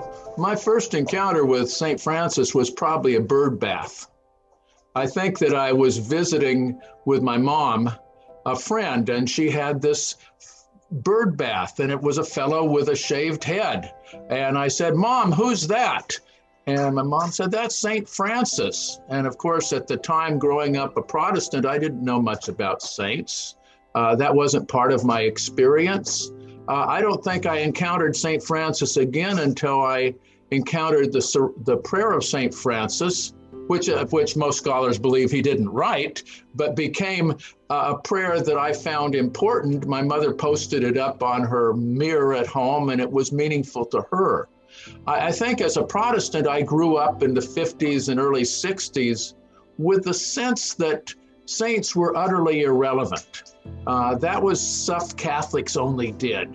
Well, my first encounter with St. Francis was probably a bird bath. I think that I was visiting with my mom, a friend, and she had this bird bath, and it was a fellow with a shaved head. And I said, "Mom, who's that?" And my mom said, "That's St. Francis." And of course, at the time, growing up a Protestant, I didn't know much about saints. That wasn't part of my experience. I don't think I encountered St. Francis again until I encountered the prayer of St. Francis, which most scholars believe he didn't write, but became a prayer that I found important. My mother posted it up on her mirror at home, and it was meaningful to her. I think as a Protestant, I grew up in the 50s and early 60s with the sense that saints were utterly irrelevant. That was stuff Catholics only did.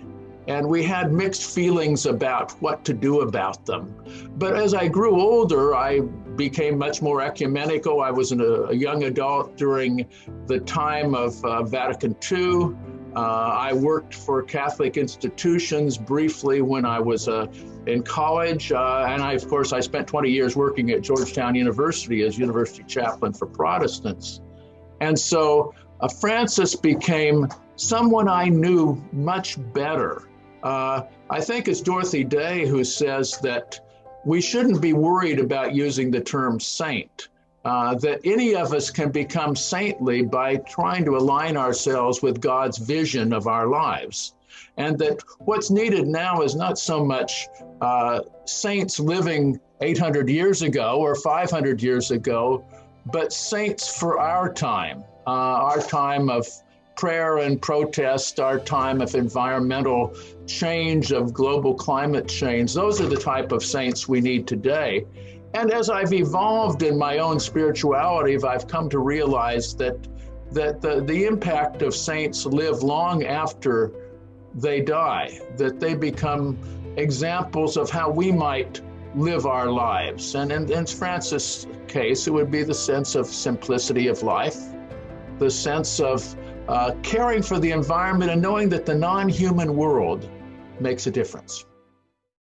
And we had mixed feelings about what to do about them. But as I grew older, I became much more ecumenical. I was a young adult during the time of Vatican II. I worked for Catholic institutions briefly when I was in college. And of course, I spent 20 years working at Georgetown University as university chaplain for Protestants. And so Francis became someone I knew much better. I think it's Dorothy Day who says that we shouldn't be worried about using the term saint, that any of us can become saintly by trying to align ourselves with God's vision of our lives. And that what's needed now is not so much saints living 800 years ago or 500 years ago, but saints for our time of prayer and protest, our time of environmental change, of global climate change. Those are the type of saints we need today. And as I've evolved in my own spirituality, I've come to realize that the impact of saints live long after they die, that they become examples of how we might live our lives. And in Francis' case, it would be the sense of simplicity of life, the sense of caring for the environment and knowing that the non-human world makes a difference.